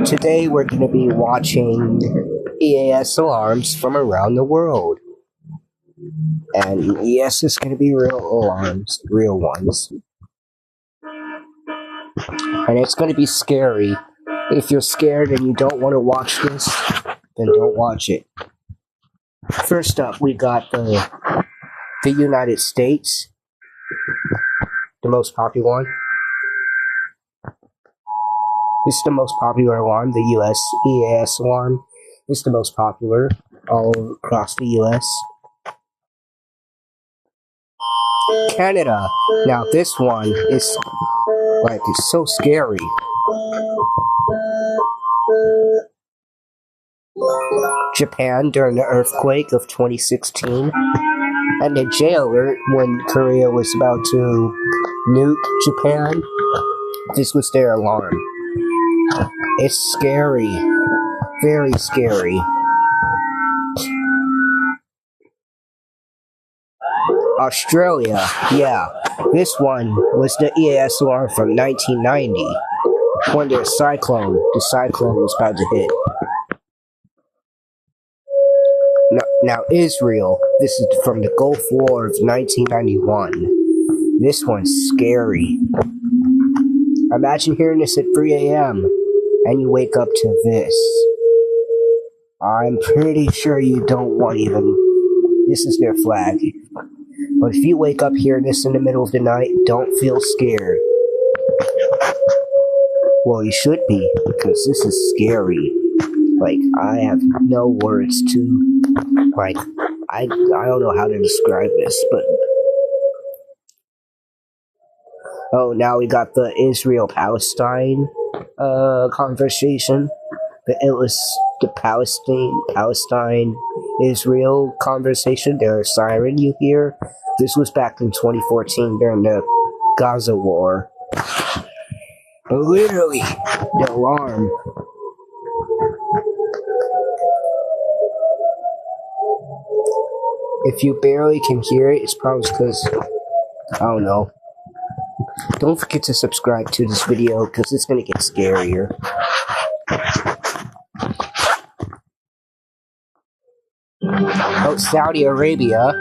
Today we're going to be watching EAS alarms from around the world. And yes, it's going to be real alarms, real ones. And it's going to be scary. If you're scared and you don't want to watch this, then don't watch it. First up, we got the United States, the most popular one. This is the most popular alarm. The US EAS alarm is the most popular all across the US. Canada. Now this one is like it's so scary. Japan during the earthquake of 2016, and the J alert when Korea was about to nuke Japan. This was their alarm. It's scary, very scary. Australia, yeah, this one was the EAS alarm from 1990 when the cyclone was about to hit. Now Israel, this is from the Gulf War of 1991. This one's scary. Imagine hearing this at 3 a.m. and you wake up to this. I'm pretty sure you don't want even... This is their flag. But if you wake up hearing this in the middle of the night, don't feel scared. Well, you should be, because this is scary. Like, I have no words to... Like, I don't know how to describe this, but... Oh, now we got the Israel-Palestine conversation. It was the Palestine-Israel conversation. Their siren you hear. This was back in 2014 during the Gaza war. Literally, the alarm. If you barely can hear it, it's probably because, I don't know. Don't forget to subscribe to this video, because it's going to get scarier. Oh, Saudi Arabia.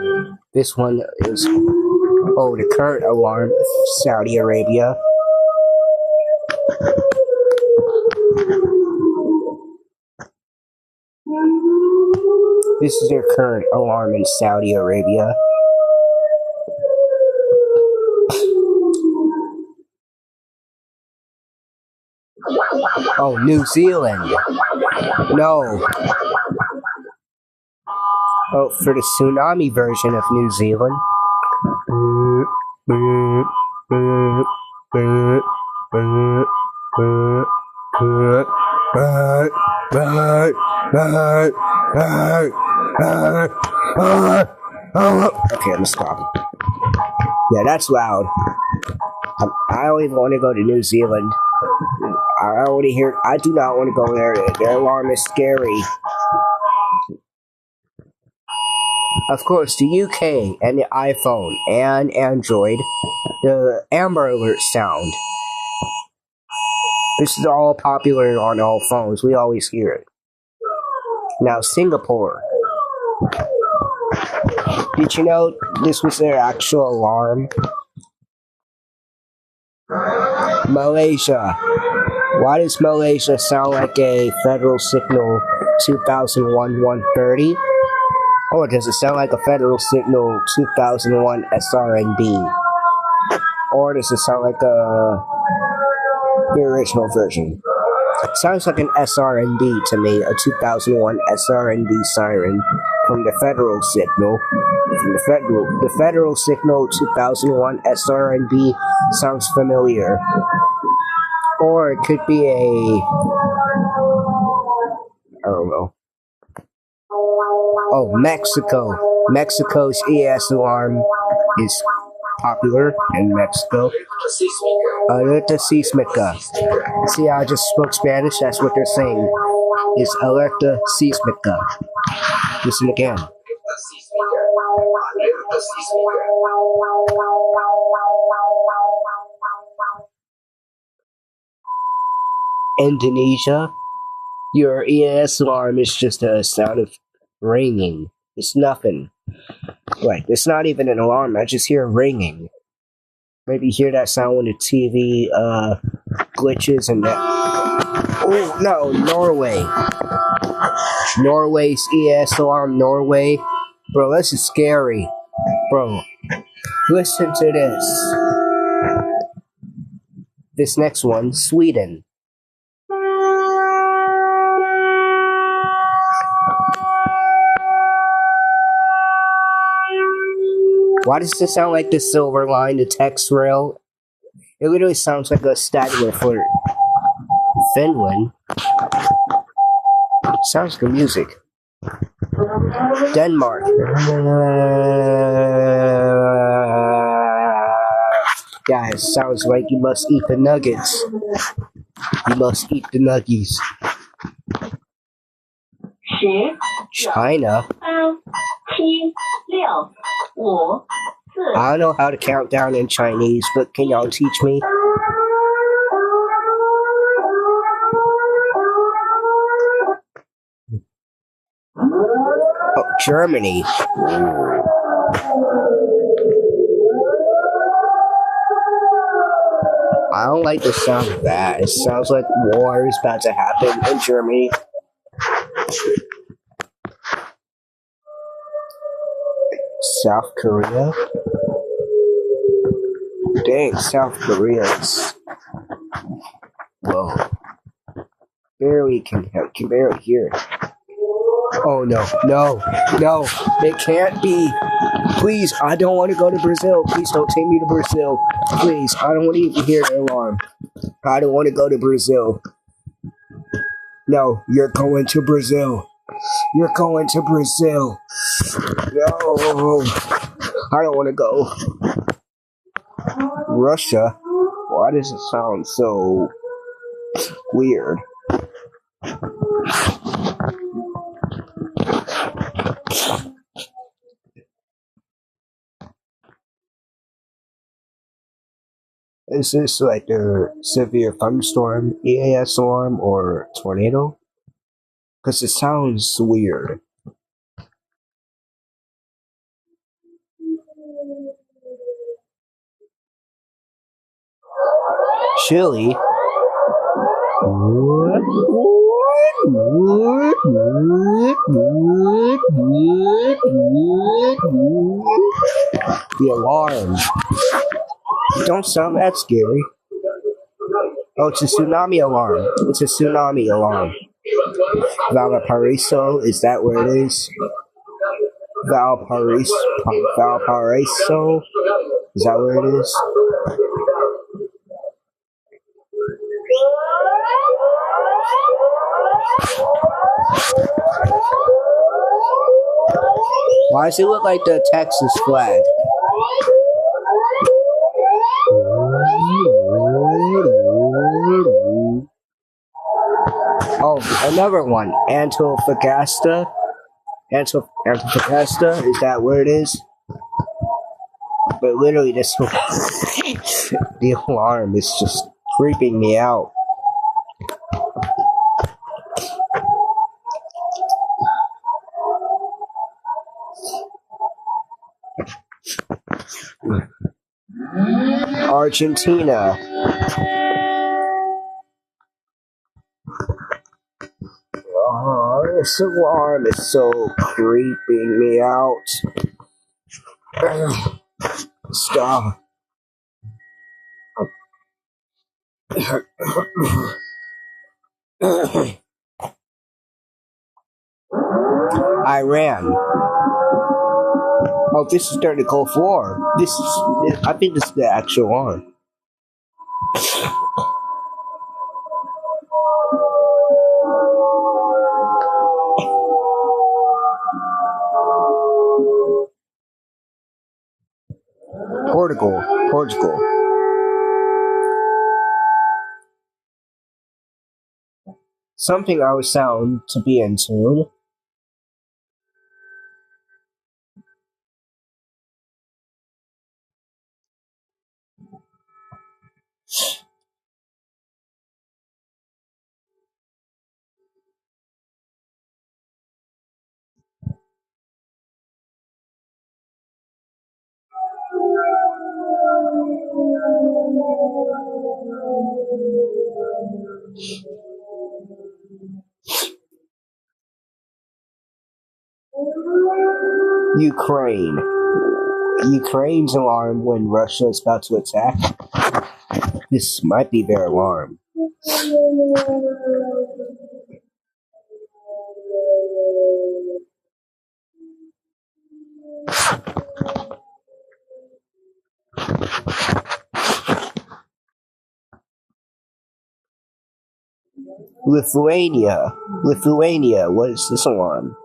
This one is, the current alarm, Saudi Arabia. This is their current alarm in Saudi Arabia. Oh, New Zealand. No. Oh, for the tsunami version of New Zealand. Okay, I'm stop. Yeah, that's loud. I don't even want to go to New Zealand. I do not want to go there. Their alarm is scary. Of course, the UK and the iPhone and Android, the Amber Alert sound. This is all popular on all phones. We always hear it. Now, Singapore. Did you know this was their actual alarm? Malaysia. Why does Malaysia sound like a Federal Signal 2001-130? Or does it sound like a Federal Signal 2001 SRNB? Or does it sound like the original version? It sounds like an SRNB to me, a 2001 SRNB siren from the Federal Signal. The Federal Signal 2001 SRNB sounds familiar. Or it could be I don't know. Oh, Mexico. Mexico's EAS alarm is popular in Mexico. Alerta sísmica. See, I just spoke Spanish. That's what they're saying. It's alerta sísmica. Listen again. Indonesia, your EAS alarm is just a sound of ringing. It's nothing. Like, it's not even an alarm, I just hear ringing. Maybe you hear that sound when the TV glitches and that. Oh no, Norway. Norway's EAS alarm, Norway. Bro, this is scary. Bro, listen to this. This next one, Sweden. Why does this sound like the silver line, the text rail? It literally sounds like a stagger for Finland. Sounds like music. Denmark. Guys, sounds like you must eat the nuggets. You must eat the nuggies. China. I don't know how to count down in Chinese, but can y'all teach me? Oh, Germany. I don't like the sound of that. It sounds like war is about to happen in Germany. South Korea? Dang, South Korea is... Whoa. Can barely hear it. Oh no, no, no, it can't be. Please, I don't want to go to Brazil. Please don't take me to Brazil. Please, I don't want to even hear the alarm. I don't want to go to Brazil. No, you're going to Brazil. You're going to Brazil. No, I don't want to go. Russia? Why does it sound so weird? Is this like a severe thunderstorm, EAS alarm, or tornado? Because it sounds weird. Chile? The alarm. Don't sound that scary. Oh, it's a tsunami alarm. It's a tsunami alarm. Valparaiso, is that where it is? Valparaiso? Is that where it is? Why does it look like the Texas flag? Oh, another one. Antofagasta. Antofagasta, is that where it is? But literally, this the alarm is just creeping me out. Argentina. Oh, this alarm is so creeping me out. Stop. Iran. Oh, this is during the Gulf War. I think this is the actual alarm. Portugal. Something I would sound to be in tune. Ukraine. Ukraine's alarm when Russia is about to attack. This might be their alarm. Lithuania. What is this alarm?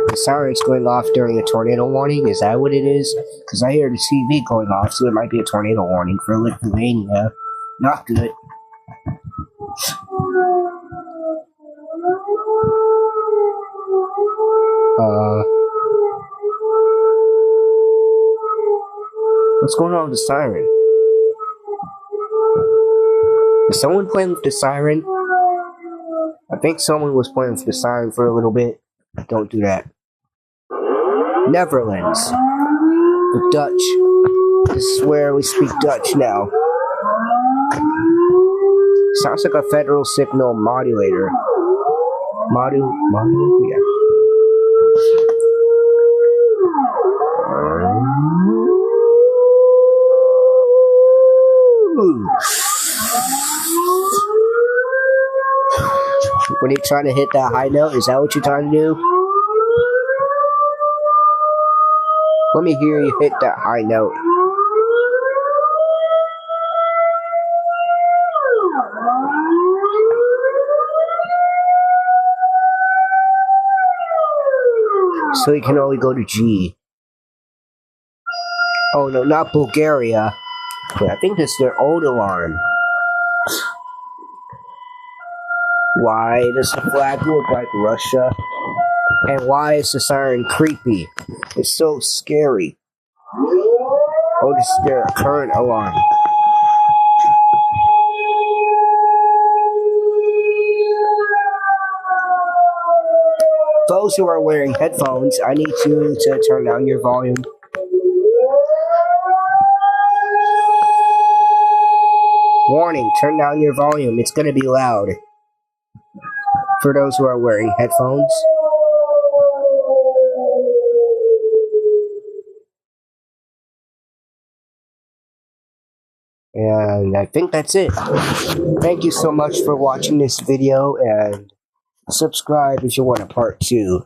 The siren's going off during a tornado warning? Is that what it is? Because I hear the TV going off, so it might be a tornado warning for Lithuania. Not good. What's going on with the siren? Is someone playing with the siren? I think someone was playing with the siren for a little bit. Don't do that. Netherlands. The Dutch. This is where we speak Dutch now. Sounds like a federal signal modulator. Yeah. When you're trying to hit that high note, is that what you're trying to do? Let me hear you hit that high note. So you can only go to G. Oh no, not Bulgaria. Wait, I think that's their old alarm. Why does the flag look like Russia? And why is the siren creepy? It's so scary. Oh, this is their current alarm. Those who are wearing headphones, I need you to turn down your volume. Warning, turn down your volume. It's gonna be loud. For those who are wearing headphones. And I think that's it. Thank you so much for watching this video, and subscribe if you want a part 2.